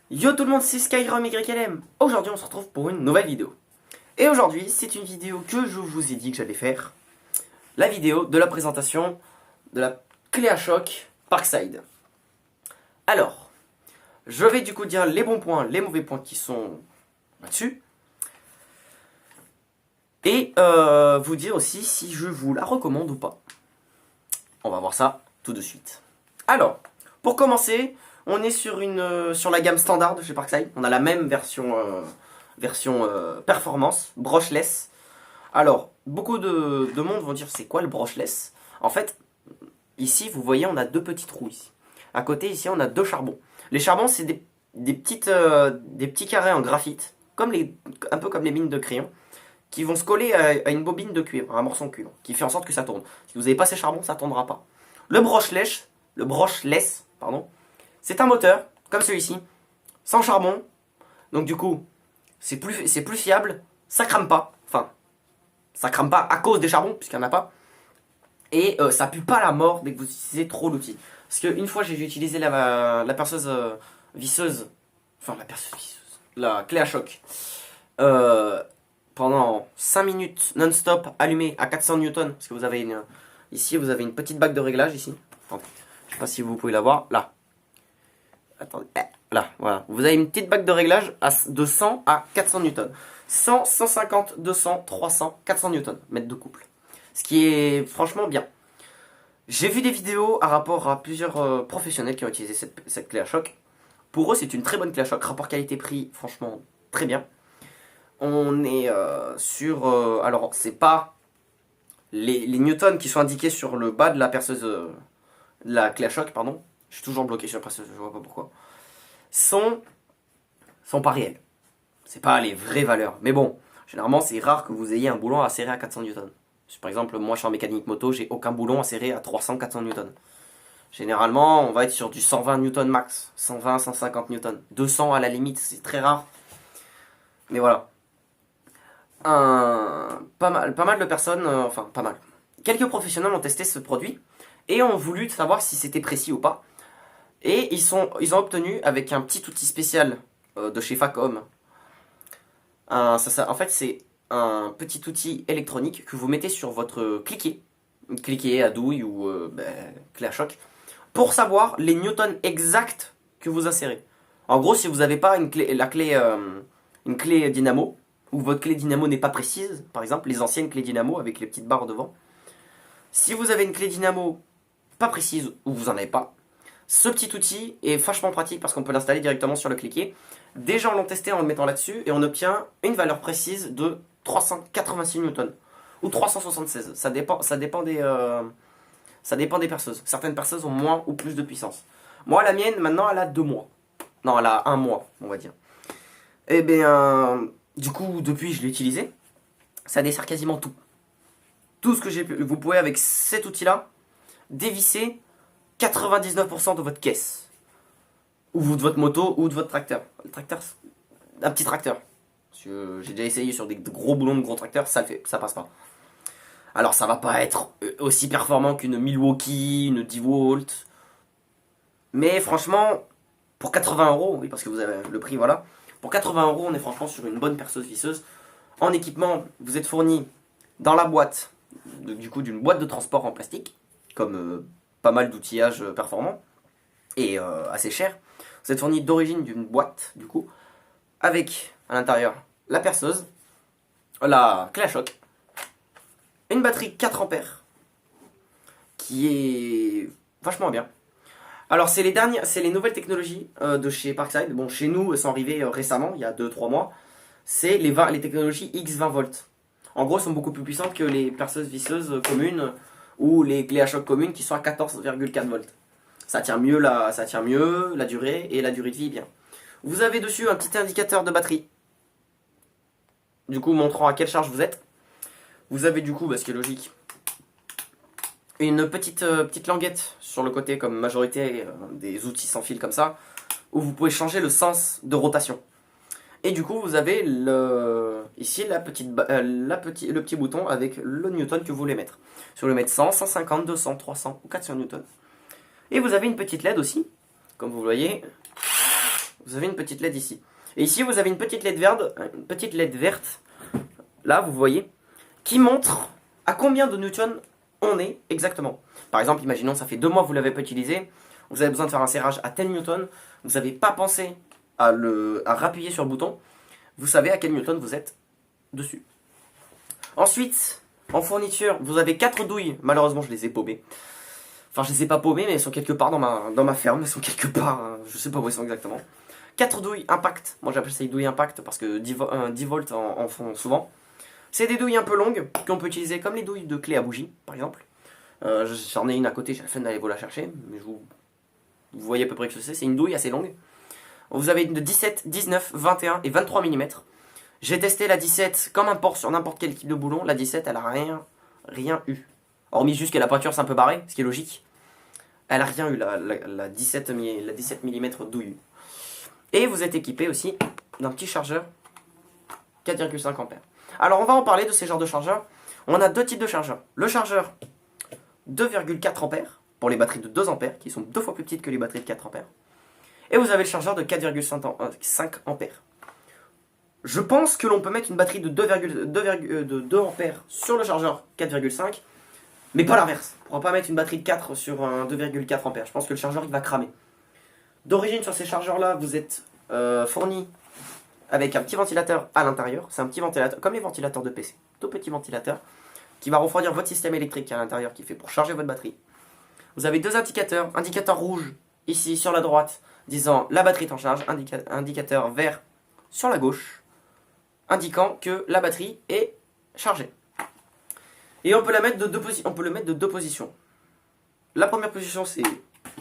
Yo tout le monde, c'est Skyrim YLM. Aujourd'hui on se retrouve pour une nouvelle vidéo. Et aujourd'hui c'est une vidéo que je vous ai dit que j'allais faire. La vidéo de la présentation de la clé à choc Parkside. Alors, je vais du coup dire les bons points, les mauvais points qui sont là-dessus. Et vous dire aussi si je vous la recommande ou pas. On va voir ça tout de suite. Alors, pour commencer, on est sur la gamme standard de chez Parkside. On a la même version performance, brushless. Alors, beaucoup de monde vont dire c'est quoi le brushless. En fait, ici, vous voyez, on a deux petits trous ici. À côté, ici, on a deux charbons. Les charbons, c'est des petits carrés en graphite, un peu comme les mines de crayon, qui vont se coller à une bobine de cuivre, à un morceau de cuivre, qui fait en sorte que ça tourne. Si vous n'avez pas ces charbons, ça ne tournera pas. Le brushless, pardon, c'est un moteur, comme celui-ci, sans charbon. Donc du coup, c'est plus fiable, ça crame pas. Enfin, ça crame pas à cause des charbons, puisqu'il n'y en a pas. Et ça pue pas la mort dès que vous utilisez trop l'outil. Parce qu'une fois, j'ai utilisé la perceuse visseuse, enfin la perceuse visseuse, la clé à choc, euh, pendant 5 minutes non-stop allumée à 400 newtons, parce que ici vous avez une petite bague de réglage ici. Attendez, je sais pas si vous pouvez la voir, là. Attendez, là, voilà. Vous avez une petite bague de réglage de 100 à 400 newtons. 100, 150, 200, 300, 400 newtons, mètre de couple. Ce qui est franchement bien. J'ai vu des vidéos à rapport à plusieurs professionnels qui ont utilisé cette clé à choc. Pour eux, c'est une très bonne clé à choc. Rapport qualité-prix, franchement, très bien. On est alors, c'est pas les newtons qui sont indiqués sur le bas de la perceuse, de la clé à choc, pardon. Je suis toujours bloqué sur la perceuse, je vois pas pourquoi. Sont pas réels. C'est pas les vraies valeurs. Mais bon, généralement, c'est rare que vous ayez un boulon à serrer à 400 newtons. Par exemple, moi, je suis en mécanique moto, j'ai aucun boulon à serrer à 300-400 newtons. Généralement, on va être sur du 120 newtons max. 120-150 newtons. 200 à la limite, c'est très rare. Mais voilà. Pas mal de personnes, enfin pas mal. Quelques professionnels ont testé ce produit et ont voulu savoir si c'était précis ou pas. Et ils ont obtenu avec un petit outil spécial de chez Facom. En fait, c'est un petit outil électronique que vous mettez sur votre cliquet à douille ou clé à choc, pour savoir les newtons exacts que vous insérez. En gros, si vous n'avez pas une clé dynamo, ou votre clé dynamo n'est pas précise, par exemple les anciennes clés dynamo avec les petites barres devant, si vous avez une clé dynamo pas précise ou vous n'en avez pas, ce petit outil est vachement pratique parce qu'on peut l'installer directement sur le cliquet. Des gens l'ont testé en le mettant là-dessus et on obtient une valeur précise de 386 newtons ou 376. Ça dépend des perceuses. Certaines perceuses ont moins ou plus de puissance. Moi, la mienne, maintenant, elle a 2 mois. Non, elle a 1 mois, on va dire. Et bien, du coup, depuis, je l'ai utilisé. Ça dessert quasiment tout. Tout ce que j'ai pu. Vous pouvez, avec cet outil-là, dévisser 99% de votre caisse. Ou de votre moto, ou de votre tracteur. Le tracteur, un petit tracteur. J'ai déjà essayé sur des gros boulons de gros tracteurs, ça passe pas. Alors ça va pas être aussi performant qu'une Milwaukee, une 10 volts. Mais franchement, pour 80 euros, oui parce que vous avez le prix, voilà. Pour 80 euros, on est franchement sur une bonne perceuse visseuse. En équipement, vous êtes fourni dans la boîte, du coup d'une boîte de transport en plastique, comme pas mal d'outillages performants et assez cher. Vous êtes fourni d'origine d'une boîte, du coup, avec à l'intérieur la perceuse, la clé à choc, une batterie 4 ampères qui est vachement bien. Alors c'est les nouvelles technologies de chez Parkside. Bon, chez nous, elles sont arrivées récemment, il y a 2-3 mois. C'est les technologies X20 volts. En gros, elles sont beaucoup plus puissantes que les perceuses visseuses communes ou les clés à choc communes qui sont à 14,4 volts. Ça tient mieux la durée et la durée de vie bien. Vous avez dessus un petit indicateur de batterie, du coup montrant à quelle charge vous êtes. Vous avez du coup, ce qui est logique, une petite languette sur le côté comme majorité des outils sans fil comme ça, où vous pouvez changer le sens de rotation. Et du coup vous avez ici le petit bouton avec le newton que vous voulez mettre. Si vous voulez mettre 100, 150, 200, 300 ou 400 newtons. Et vous avez une petite LED aussi, comme vous voyez. vous avez une petite LED ici. Et ici, vous avez une petite LED verte, là, vous voyez, qui montre à combien de newtons on est exactement. Par exemple, imaginons, ça fait 2 mois que vous ne l'avez pas utilisé, vous avez besoin de faire un serrage à tel newton, vous n'avez pas pensé à rappuyer sur le bouton, vous savez à quel newton vous êtes dessus. Ensuite, en fourniture, vous avez 4 douilles, malheureusement je les ai paumées. Enfin, je les ai pas paumées, mais elles sont quelque part dans ma ferme, elles sont quelque part, je sais pas où elles sont exactement. 4 douilles impact, moi j'appelle ça des douilles impact parce que 10 volts en font souvent. C'est des douilles un peu longues qu'on peut utiliser comme les douilles de clé à bougie, par exemple. J'en ai une à côté, j'ai la flemme d'aller vous la chercher, mais vous voyez à peu près que c'est une douille assez longue. Vous avez une de 17, 19, 21 et 23 mm. J'ai testé la 17 comme un port sur n'importe quel type de boulon, la 17 elle a rien eu. Hormis juste que la pointure s'est un peu barrée, ce qui est logique. Elle a rien eu, la 17 mm douille. Et vous êtes équipé aussi d'un petit chargeur 4,5 A. Alors on va en parler de ces genres de chargeurs. On a 2 types de chargeurs. Le chargeur 2,4 A pour les batteries de 2 A qui sont 2 fois plus petites que les batteries de 4 A. Et vous avez le chargeur de 4,5 A. Je pense que l'on peut mettre une batterie de 2 A sur le chargeur 4,5, mais pas l'inverse. On ne pourra pas mettre une batterie de 4 sur un 2,4 A. Je pense que le chargeur il va cramer. D'origine, sur ces chargeurs-là, vous êtes fourni avec un petit ventilateur à l'intérieur. C'est un petit ventilateur, comme les ventilateurs de PC. Tout petit ventilateur qui va refroidir votre système électrique à l'intérieur, qui fait pour charger votre batterie. Vous avez 2 indicateurs. Indicateur rouge, ici, sur la droite, disant la batterie est en charge. Indicateur vert sur la gauche, indiquant que la batterie est chargée. Et on peut la mettre de deux positions. La première position, c'est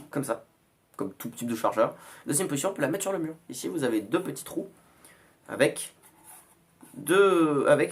comme ça, comme tout type de chargeur. Deuxième position, on peut la mettre sur le mur. Ici, vous avez 2 petits trous avec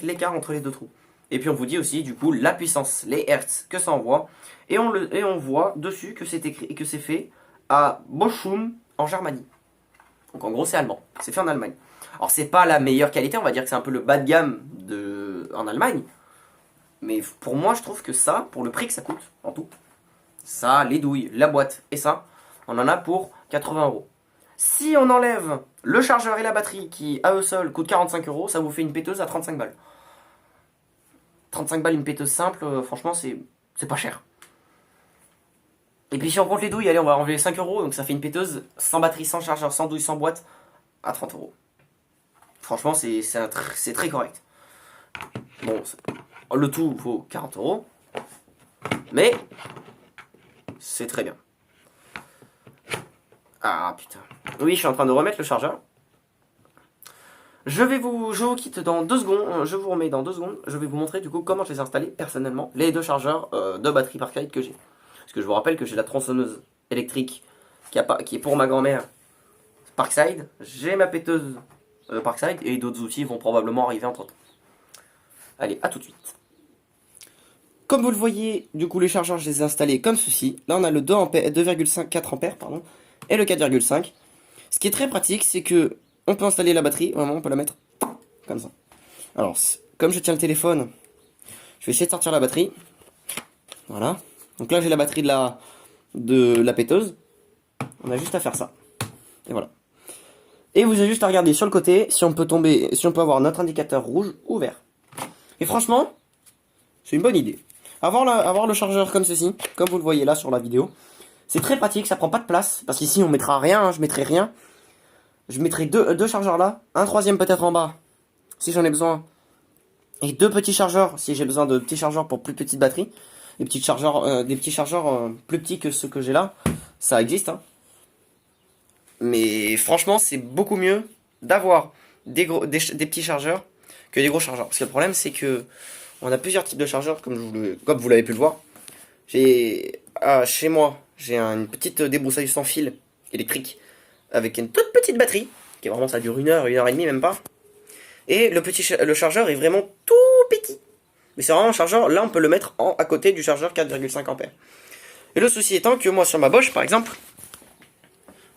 l'écart entre les 2 trous. Et puis on vous dit aussi, du coup, la puissance, les hertz que ça envoie. Et on voit dessus que c'est écrit et que c'est fait à Bochum en Germanie. Donc en gros, c'est allemand. C'est fait en Allemagne. Alors c'est pas la meilleure qualité, on va dire que c'est un peu le bas de gamme en Allemagne. Mais pour moi, je trouve que ça, pour le prix que ça coûte, en tout, ça, les douilles, la boîte et ça, on en a pour 80 €. Si on enlève le chargeur et la batterie qui, à eux seuls, coûtent 45 €, ça vous fait une péteuse à 35 balles. 35 balles, une péteuse simple, franchement, c'est pas cher. Et puis si on compte les douilles, allez, on va enlever 5 €, donc ça fait une péteuse sans batterie, sans chargeur, sans douille, sans boîte, à 30 €. Franchement, c'est très correct. Bon, le tout vaut 40 €, mais c'est très bien. Ah putain. Oui, je suis en train de remettre le chargeur. Je vous quitte dans 2 secondes, je vous remets dans 2 secondes. Je vais vous montrer du coup comment je les ai installés personnellement, les 2 chargeurs de batterie Parkside que j'ai. Parce que je vous rappelle que j'ai la tronçonneuse électrique qui est pour ma grand-mère Parkside. J'ai ma péteuse Parkside et d'autres outils vont probablement arriver entre temps. Allez, à tout de suite. Comme vous le voyez, du coup les chargeurs je les ai installés comme ceci. Là on a le 2,4 A pardon, et le 4,5. Ce qui est très pratique, c'est que on peut installer la batterie, vraiment on peut la mettre comme ça. Alors, comme je tiens le téléphone, je vais essayer de sortir la batterie. Voilà. Donc là j'ai la batterie de la péteuse. On a juste à faire ça. Et voilà. Et vous avez juste à regarder sur le côté si on peut avoir notre indicateur rouge ou vert. Et franchement, c'est une bonne idée. Avoir le chargeur comme ceci, comme vous le voyez là sur la vidéo, c'est très pratique, ça prend pas de place. Parce qu'ici on mettra rien, hein, je mettrai rien. Je mettrai deux chargeurs là, un troisième peut-être en bas, si j'en ai besoin. Et 2 petits chargeurs, si j'ai besoin de petits chargeurs pour plus petites batteries. Des petits chargeurs plus petits que ceux que j'ai là, ça existe. Hein. Mais franchement, c'est beaucoup mieux d'avoir des petits chargeurs que des gros chargeurs. Parce que le problème, c'est que on a plusieurs types de chargeurs, comme vous l'avez pu le voir. Chez moi, j'ai une petite débroussailleuse sans fil électrique avec une toute petite batterie, qui est vraiment, ça dure 1 heure, 1 heure et demie, même pas. Et le chargeur est vraiment tout petit. Mais c'est vraiment un chargeur, là on peut le mettre à côté du chargeur 4,5 A. Et le souci étant que moi sur ma Bosch par exemple,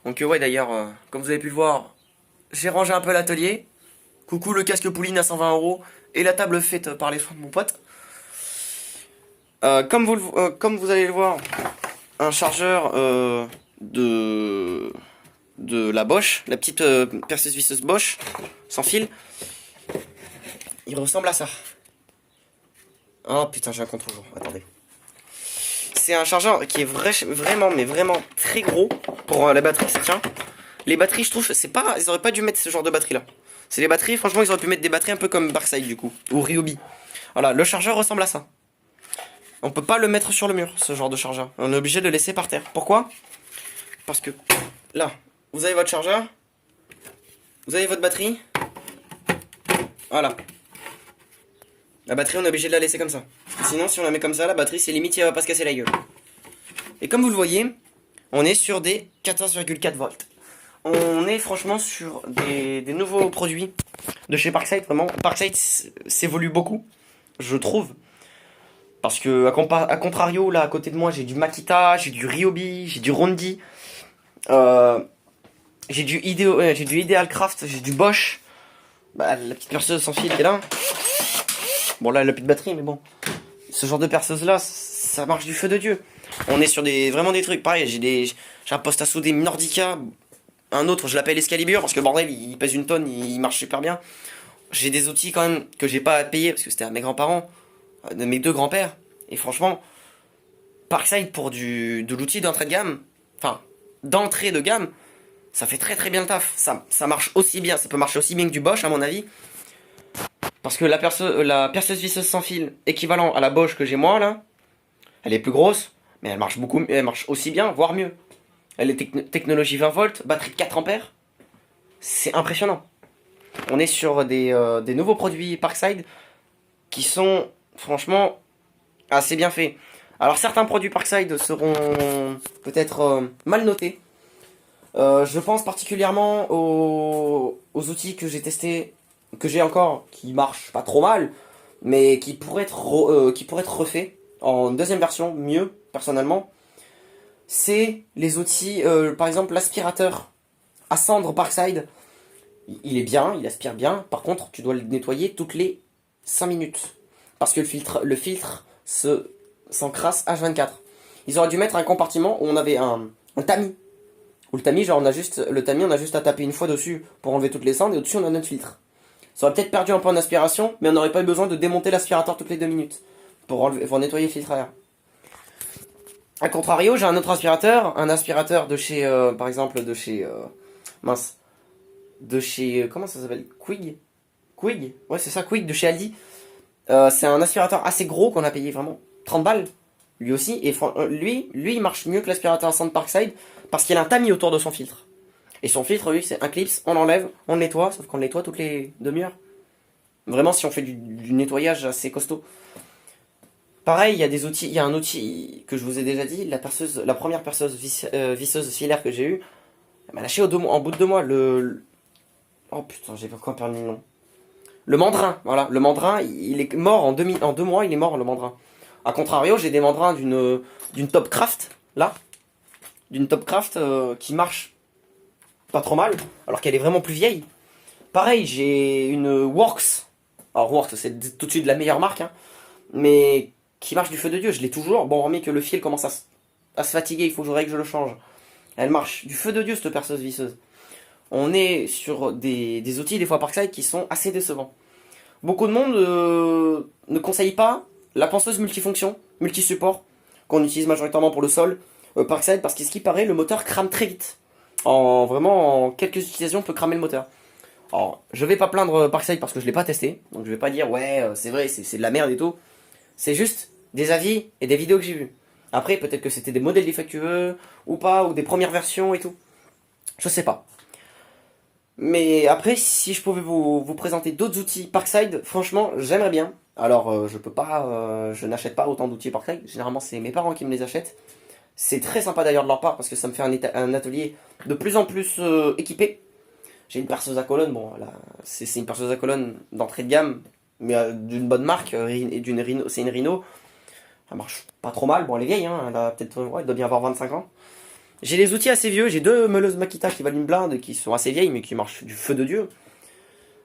donc ouais d'ailleurs, comme vous avez pu le voir, j'ai rangé un peu l'atelier. Coucou le casque Pouline à 120 € et la table faite par les soins de mon pote. Comme vous allez le voir, un chargeur de la Bosch, la petite perceuse visseuse Bosch, sans fil. Il ressemble à ça. Oh putain, j'ai un contre-jour, attendez. C'est un chargeur qui est vraiment, mais vraiment très gros pour la batterie, ça tient. Les batteries, je trouve, c'est pas, ils auraient pas dû mettre ce genre de batterie là. C'est les batteries, franchement, ils auraient pu mettre des batteries un peu comme Parkside du coup, ou Ryobi. Voilà, le chargeur ressemble à ça. On peut pas le mettre sur le mur, ce genre de chargeur. On est obligé de le laisser par terre. Pourquoi? Parce que là, vous avez votre chargeur, vous avez votre batterie. Voilà. La batterie, on est obligé de la laisser comme ça. Sinon, si on la met comme ça, la batterie, c'est limite, elle va pas se casser la gueule. Et comme vous le voyez, on est sur des 14,4 volts. On est franchement sur des nouveaux produits de chez Parkside. Vraiment, Parkside s'évolue beaucoup, je trouve. Parce que, à contrario, là, à côté de moi, j'ai du Makita, j'ai du Ryobi, j'ai du Rondi. J'ai du Idealcraft, j'ai du Bosch. Bah, la petite perceuse sans fil qui est là. Bon, là, elle a plus de batterie, mais bon. Ce genre de perceuse-là, ça marche du feu de Dieu. On est sur vraiment des trucs. Pareil, j'ai un poste à souder Nordica. Un autre, je l'appelle Excalibur, parce que bordel, il pèse une tonne, il marche super bien. J'ai des outils quand même que j'ai pas à payer, parce que c'était à mes grands-parents, de mes deux grands-pères. Et franchement, Parkside pour de l'outil d'entrée de gamme, enfin, d'entrée de gamme, ça fait très très bien le taf. Ça marche aussi bien, ça peut marcher aussi bien que du Bosch à mon avis. Parce que la perceuse visseuse sans fil, équivalent à la Bosch que j'ai moi là, elle est plus grosse, mais elle marche aussi bien, voire mieux. Elle est technologie 20 volts, batterie de 4 ampères. C'est impressionnant. On est sur des nouveaux produits Parkside qui sont franchement assez bien faits. Alors certains produits Parkside seront peut-être mal notés. Je pense particulièrement aux outils que j'ai testés, que j'ai encore, qui marchent pas trop mal, mais qui pourraient être refaits en deuxième version, mieux, personnellement. C'est les outils, par exemple l'aspirateur à cendre Parkside. Il est bien, il aspire bien. Par contre, tu dois le nettoyer toutes les 5 minutes. Parce que le filtre s'encrasse H24. Ils auraient dû mettre un compartiment où on avait un tamis. Où le tamis, genre on a juste à taper une fois dessus pour enlever toutes les cendres et au-dessus on a notre filtre. Ça aurait peut-être perdu un peu en aspiration, mais on n'aurait pas eu besoin de démonter l'aspirateur toutes les 2 minutes pour nettoyer le filtre à air. A contrario, j'ai un autre aspirateur, un aspirateur de chez, par exemple, comment ça s'appelle? Quig? Quig? Ouais, c'est ça, Quig, de chez Aldi. C'est un aspirateur assez gros qu'on a payé vraiment 30 balles, lui aussi, et lui, il marche mieux que l'aspirateur à cendre Parkside, parce qu'il a un tamis autour de son filtre. Et son filtre, lui, c'est un clips, on l'enlève, on le nettoie, sauf qu'on le nettoie toutes les demi-heures. Vraiment, si on fait du nettoyage assez costaud. Pareil, il y a un outil que je vous ai déjà dit, la première perceuse visseuse filaire que j'ai eue, elle m'a lâché en bout de 2 mois. Oh putain, j'ai pas encore perdu le nom. Le mandrin, voilà, le mandrin, il est mort en 2 mois, il est mort le mandrin. A contrario, j'ai des mandrins d'une Topcraft, là, d'une Topcraft qui marche pas trop mal, alors qu'elle est vraiment plus vieille. Pareil, j'ai une Works. Alors Works, c'est tout de suite la meilleure marque, hein, mais qui marche du feu de Dieu, je l'ai toujours. Bon, hormis que le fil commence à se fatiguer, il faut que je le change. Elle marche du feu de Dieu, cette perceuse visseuse. On est sur des outils, des fois Parkside, qui sont assez décevants. Beaucoup de monde ne conseille pas la ponceuse multifonction, multisupport, qu'on utilise majoritairement pour le sol, Parkside, parce qu'à ce qui paraît, le moteur crame très vite. En quelques utilisations, on peut cramer le moteur. Alors, je vais pas plaindre Parkside parce que je l'ai pas testé, donc je vais pas dire ouais, c'est vrai, c'est de la merde et tout. C'est juste des avis et des vidéos que j'ai vues. Après, peut-être que c'était des modèles défectueux, ou pas, ou des premières versions et tout. Je sais pas. Mais après, si je pouvais vous présenter d'autres outils Parkside, franchement, j'aimerais bien. Alors, je n'achète pas autant d'outils Parkside. Généralement, c'est mes parents qui me les achètent. C'est très sympa d'ailleurs de leur part parce que ça me fait un atelier de plus en plus équipé. J'ai une perceuse à colonne, bon, là, c'est une perceuse à colonne d'entrée de gamme, mais d'une bonne marque, c'est une Rhino. Elle marche pas trop mal, bon, elle est vieille, hein, elle doit bien avoir 25 ans. J'ai les outils assez vieux, j'ai 2 meuleuses Makita qui valent une blinde, qui sont assez vieilles, mais qui marchent du feu de Dieu.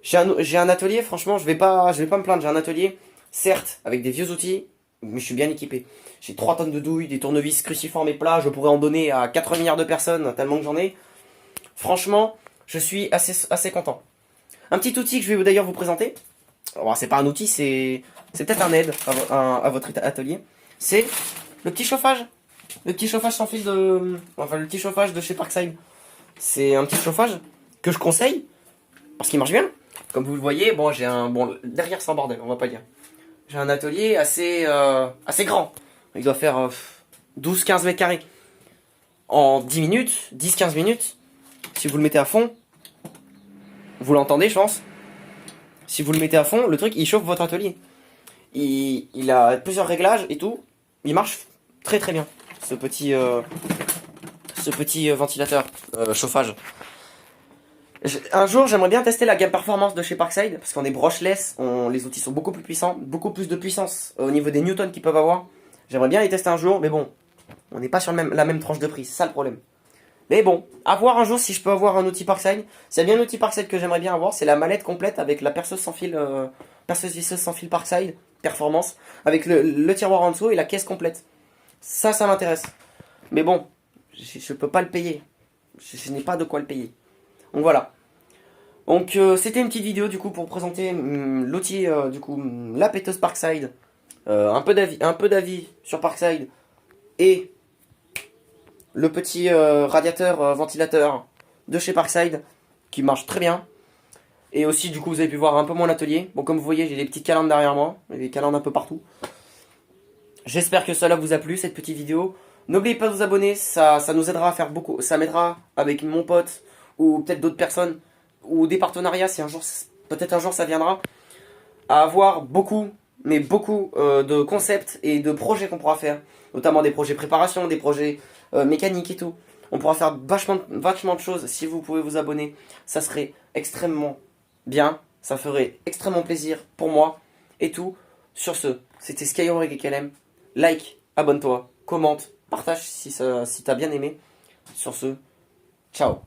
J'ai un atelier, franchement, je vais pas me plaindre, j'ai un atelier, certes, avec des vieux outils, mais je suis bien équipé. J'ai 3 tonnes de douilles, des tournevis cruciformes et plats, je pourrais en donner à 4 milliards de personnes, tellement que j'en ai. Franchement, je suis assez content. Un petit outil que je vais d'ailleurs vous présenter. Bon, c'est pas un outil, c'est peut-être un aide à votre atelier. C'est le petit chauffage. Le petit chauffage sans fil de... Enfin, le petit chauffage de chez Parkside. C'est un petit chauffage que je conseille parce qu'il marche bien. Comme vous le voyez, bon, j'ai un... Bon, derrière, c'est un bordel, on va pas dire. J'ai un atelier assez grand. Il doit faire 12-15 mètres carrés. En 10 minutes, 10-15 minutes, si vous le mettez à fond, vous l'entendez, je pense. Si vous le mettez à fond, le truc, il chauffe votre atelier. Il a plusieurs réglages et tout. Il marche très très bien, ce petit ventilateur chauffage. Un jour, j'aimerais bien tester la gamme performance de chez Parkside, parce qu'on est brushless, les outils sont beaucoup plus puissants, beaucoup plus de puissance au niveau des newtons qu'ils peuvent avoir. J'aimerais bien les tester un jour, mais bon, on n'est pas sur la même tranche de prix, c'est ça le problème. Mais bon, à voir un jour si je peux avoir un outil Parkside. S'il y a bien un outil Parkside que j'aimerais bien avoir, c'est la mallette complète avec la perceuse sans fil, perceuse visseuse sans fil Parkside, performance, avec le tiroir en dessous et la caisse complète. Ça m'intéresse. Mais bon, je peux pas le payer. Je n'ai pas de quoi le payer. Donc voilà. Donc c'était une petite vidéo du coup pour présenter l'outil du coup la péteuse Parkside. Un peu d'avis sur Parkside et le petit radiateur ventilateur de chez Parkside qui marche très bien. Et aussi du coup vous avez pu voir un peu mon atelier. Bon, comme vous voyez, j'ai des petites calandres derrière moi, des calandres un peu partout. J'espère que cela vous a plu, cette petite vidéo. N'oubliez pas de vous abonner, ça nous aidera à faire beaucoup. Ça m'aidera avec mon pote ou peut-être d'autres personnes ou des partenariats si un jour, peut-être un jour ça viendra, à avoir beaucoup, mais beaucoup de concepts et de projets qu'on pourra faire. Notamment des projets préparation, des projets mécaniques et tout. On pourra faire vachement de choses. Si vous pouvez vous abonner, ça serait extrêmement bien. Ça ferait extrêmement plaisir pour moi et tout. Sur ce, c'était Skyhorror et KLM. Like, abonne-toi, commente, partage si t'as bien aimé. Sur ce, ciao.